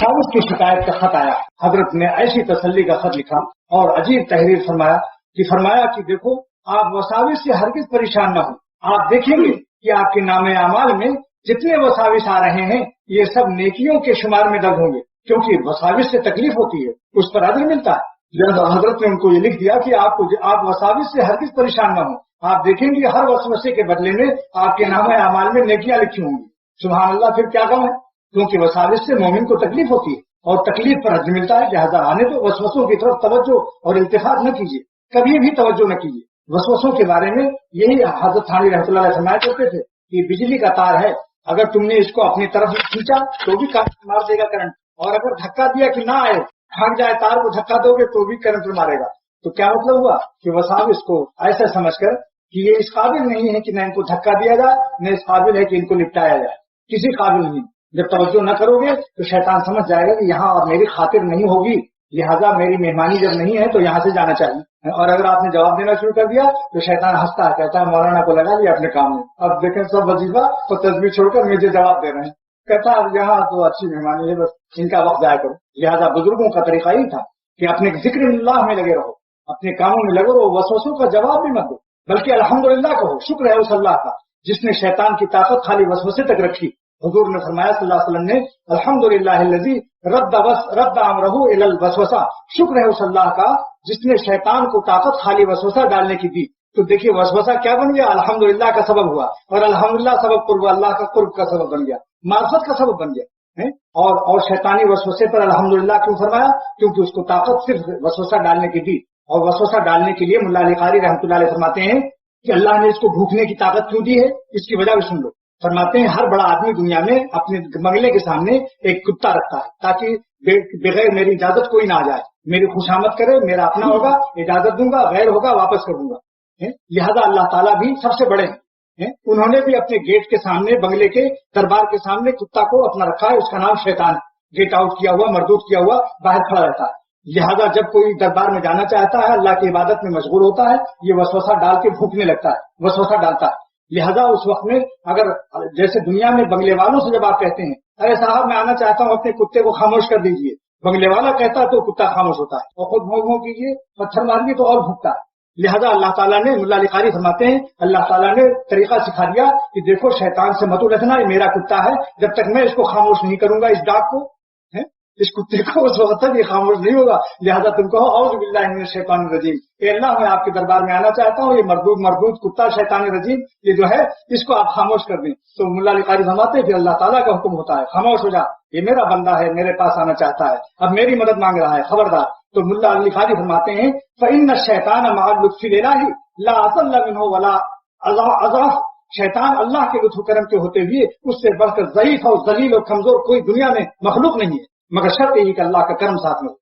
वसाविस की शिकायत का खत आया। हजरत ने ऐसी तसल्ली का खत लिखा और अजीब तहरीर फरमाया कि देखो आप वसाविस से हरगिज परेशान न हो। आप देखेंगे कि आपके नामे अमाल में जितने वसाविस आ रहे हैं ये सब नेकियों के शुमार में दर्ज होंगे, क्योंकि वसाविस से तकलीफ होती है, उस पर अजर मिलता है। लिहाजा हजरत ने उनको ये लिख दिया कि आप वसाविस से हरगिज परेशान न हो। आप देखेंगे हर वसवसे के बदले में आपके नामे अमाल में नेकियां लिखी होंगी। सुभान अल्लाह, फिर क्या कम है, क्योंकि वसाविस से मोमिन को तकलीफ होती है और तकलीफ पर अजर मिलता है। लिहाजा आने तो वसवसों की तरफ तवज्जो और इल्तिफात न कीजिए, कभी भी तवज्जो न कीजिए। वसवसों के बारे में यही हजरत थानी रहमतुल्लाह अलैह फरमाया करते थे कि बिजली का तार है, अगर तुमने इसको अपनी तरफ खींचा तो भी काट मार देगा करंट, और अगर धक्का दिया कि ना आए, भाग जाए तार को धक्का दोगे तो भी करंट मारेगा। तो क्या मतलब हुआ कि वसाविस को ऐसा समझकर कि ये इस काबिल नहीं है कि न इनको धक्का दिया जाए, न इस काबिल है कि इनको निपटाया जाए, किसी काबिल नहीं। जब तवज्जो न करोगे तो शैतान समझ जाएगा कि यहाँ और मेरी खातिर नहीं होगी, लिहाजा मेरी मेहमानी जब नहीं है तो यहाँ से जाना चाहिए। और अगर आपने जवाब देना शुरू कर दिया तो शैतान हंसता है, कहता है मौलाना को लगा लिया अपने काम में, अब देखें सब वजीफा तो तस्बीह छोड़कर मुझे जवाब दे रहे हैं। कहता है अब यहाँ तो अच्छी मेहमानी है, बस इनका वक्त जाया करो। लिहाजा बुजुर्गों का तरीका ही था कि अपने जिक्र-ए-अल्लाह में लगे रहो, अपने कामों में लगे रहो, वसवसों का जवाब भी मत दो, बल्कि अल्हम्दुलिल्लाह कहो, शुक्र है उस अल्लाह का जिसने शैतान की ताकत खाली वसवसे तक रखी। हुजूर ने फरमाया सल्लल्लाहु अलैहि वसल्लम ने, अल्हम्दुलिल्लाहिल्लज़ी रद्द अमरहु इलल वसवसा, शुक्र है उस अल्लाह का जिसने शैतान को ताकत खाली वसवसा डालने की दी। तो देखिए वसवसा क्या बन गया, अल्हम्दुलिल्लाह का सबब हुआ, और अल्हम्दुलिल्लाह सबब कुर्ब, अल्लाह का कुर्ब का सबब बन गया, मार्फत का सबब बन गया है। और शैतानी वसवसे पर अल्हम्दुलिल्लाह क्यों फरमाया, क्योंकि उसको ताकत सिर्फ वसवसा डालने की दी। और वसवसा डालने के लिए मुल्ला अली कारी रहमतुल्लाह अलैह फरमाते हैं कि अल्लाह ने इसको भूखने की ताकत क्यों दी है, इसकी वजह भी सुन लो। फरमाते हैं हर बड़ा आदमी दुनिया में अपने बंगले के सामने एक कुत्ता रखता है ताकि बगैर मेरी इजाजत कोई ना आ जाए, मेरी खुशामद करे, मेरा अपना होगा इजाजत दूंगा, गैर होगा वापस कर दूंगा। लिहाजा अल्लाह ताला भी सबसे बड़े हैं, उन्होंने भी अपने गेट के सामने, बंगले के दरबार के सामने कुत्ता को अपना रखा है, उसका नाम शैतान। गेट आउट किया हुआ, मरदूद किया हुआ बाहर खड़ा रहता है। लिहाजा जब कोई दरबार में जाना चाहता है, अल्लाह की इबादत में मशगूल होता है, ये वसवसा डाल के भूखने लगता है, वसवसा डालता है। लिहाजा उस वक्त में अगर जैसे दुनिया में बंगले वालों से जब आप कहते हैं अरे साहब मैं आना चाहता हूँ, अपने कुत्ते को खामोश कर दीजिए, बंगले वाला कहता है तो कुत्ता खामोश होता है, और खुद भौं भौं कीजिए, पत्थर मारिए तो और भूखता है। लिहाजा अल्लाह ताला ने, मुल्ला अली कारी फरमाते हैं, अल्लाह ताला ने तरीका सिखा दिया कि देखो शैतान से मत उलझना, ये मेरा कुत्ता है, जब तक मैं इसको खामोश नहीं करूंगा, इस डाक को, इस कुत्ते को, उस वक्त तक ये खामोश नहीं होगा। लिहाजा तुम कहो औज़ु बिल्लाहि मिनश शैतानिर रजीम, अल्लाह मैं आपके दरबार में आना चाहता हूँ, ये मरदूद कुत्ता शैतान रजीम ये जो है इसको आप खामोश कर दें। तो मुल्ला अली कारी फरमाते हैं फिर अल्लाह ताला का हुक्म होता है, खामोश हो जा, ये मेरा बंदा है, मेरे पास आना चाहता है, अब मेरी मदद मांग रहा है, खबरदार। तो मुल्ला अली कारी फरमाते हैं फ़इन्न शैतान मअल लुत्फ़िल इलाही ला अज़ल्ल मिन्हु वला अज़अफ़, शैतान अल्लाह के लुत्फ़ करम के होते हुए उससे बढ़कर ज़ईफ़ और ज़लील और कमजोर कोई दुनिया में मखलूक नहीं है, मगर शर्त यही कि अल्लाह का करम साथ में हो।